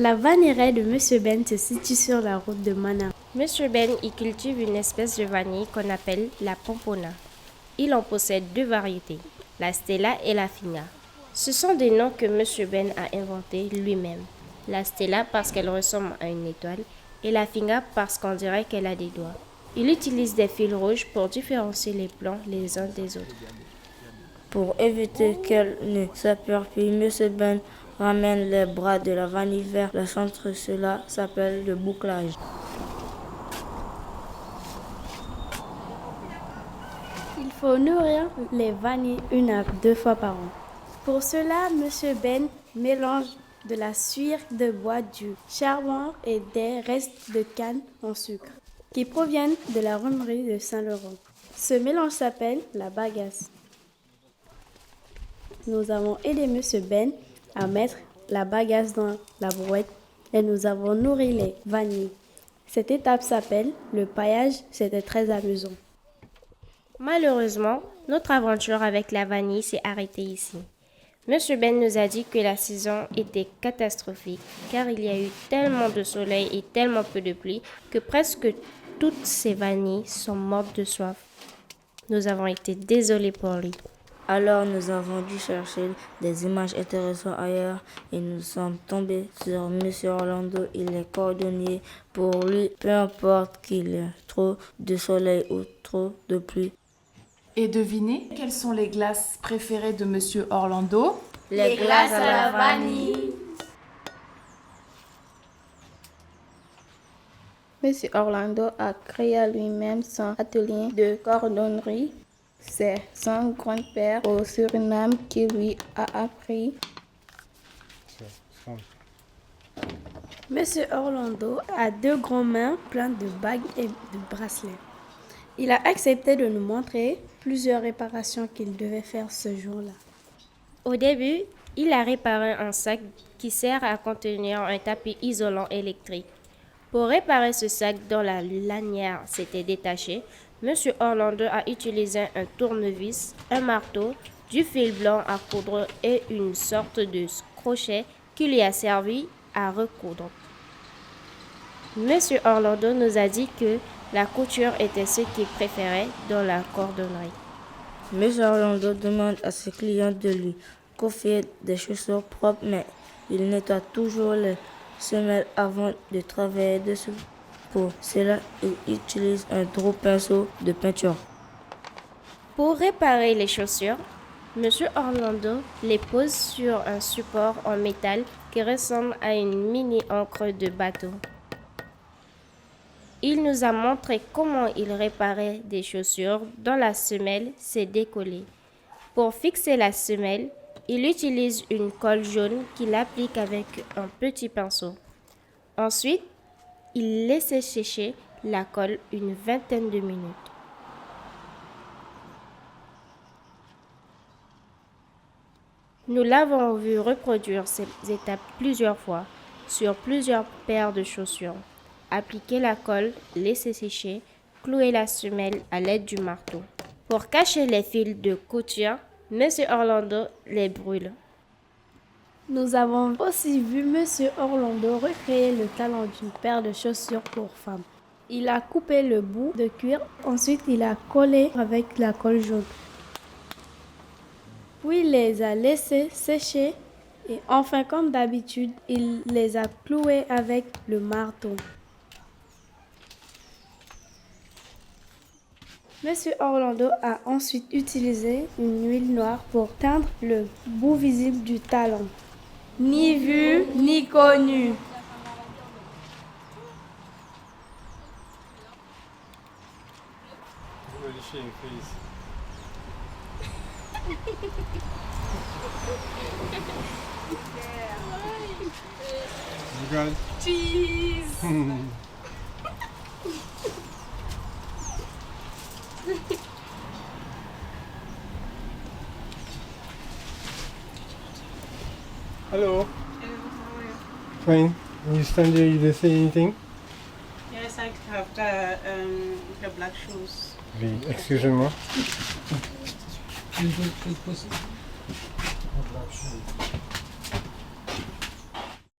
La vannerie de Monsieur Ben se situe sur la route de Mana. Monsieur Ben y cultive une espèce de vanille qu'on appelle la pompona. Il en possède deux variétés, la Stella et la Finga. Ce sont des noms que Monsieur Ben a inventés lui-même. La Stella parce qu'elle ressemble à une étoile et la Finga parce qu'on dirait qu'elle a des doigts. Il utilise des fils rouges pour différencier les plants les uns des autres. Pour éviter qu'elle ne s'éparpille, Monsieur Ben ramène les bras de la vanille vers le centre. Cela s'appelle le bouclage. Il faut nourrir les vanilles 1 à 2 fois par an. Pour cela, Monsieur Ben mélange de la suire de bois, du charbon et des restes de canne en sucre qui proviennent de la romerie de Saint-Laurent. Ce mélange s'appelle la bagasse. Nous avons aidé Monsieur Ben à mettre la bagasse dans la brouette et nous avons nourri les vanilles. Cette étape s'appelle le paillage. C'était très amusant. Malheureusement, notre aventure avec la vanille s'est arrêtée ici. Monsieur Ben nous a dit que la saison était catastrophique car il y a eu tellement de soleil et tellement peu de pluie que presque toutes ces vanilles sont mortes de soif. Nous avons été désolés pour lui. Alors nous avons dû chercher des images intéressantes ailleurs et nous sommes tombés sur Monsieur Orlando. Il est cordonnier. Pour lui, peu importe qu'il y ait trop de soleil ou trop de pluie. Et devinez, quelles sont les glaces préférées de Monsieur Orlando? Les glaces à la vanille. Monsieur Orlando a créé lui-même son atelier de cordonnerie. C'est son grand-père au Suriname qui lui a appris. Monsieur Orlando a 2 grandes mains pleines de bagues et de bracelets. Il a accepté de nous montrer plusieurs réparations qu'il devait faire ce jour-là. Au début, il a réparé un sac qui sert à contenir un tapis isolant électrique. Pour réparer ce sac dont la lanière s'était détachée, Monsieur Orlando a utilisé un tournevis, un marteau, du fil blanc à coudre et une sorte de crochet qui lui a servi à recoudre. Monsieur Orlando nous a dit que la couture était ce qu'il préférait dans la cordonnerie. Monsieur Orlando demande à ses clients de lui confier des chaussures propres, mais il nettoie toujours les semelles avant de travailler dessus. Pour cela, il utilise un gros pinceau de peinture. Pour réparer les chaussures, Monsieur Orlando les pose sur un support en métal qui ressemble à une mini-ancre de bateau. Il nous a montré comment il réparait des chaussures dont la semelle s'est décollée. Pour fixer la semelle, il utilise une colle jaune qu'il applique avec un petit pinceau. Ensuite, il laisse sécher la colle une vingtaine de minutes. Nous l'avons vu reproduire ces étapes plusieurs fois sur plusieurs paires de chaussures. Appliquer la colle, laisser sécher, clouer la semelle à l'aide du marteau. Pour cacher les fils de couture, Monsieur Orlando les brûle. Nous avons aussi vu Monsieur Orlando recréer le talon d'une paire de chaussures pour femmes. Il a coupé le bout de cuir, ensuite il a collé avec la colle jaune. Puis il les a laissés sécher et enfin comme d'habitude, il les a cloués avec le marteau. Monsieur Orlando a ensuite utilisé une huile noire pour teindre le bout visible du talon. Ni vu, ni connu. Cheese. Hello. Fine. You stand there, you didn't say anything? Yes, I have the black shoes. Oui, excusez-moi. Black shoes.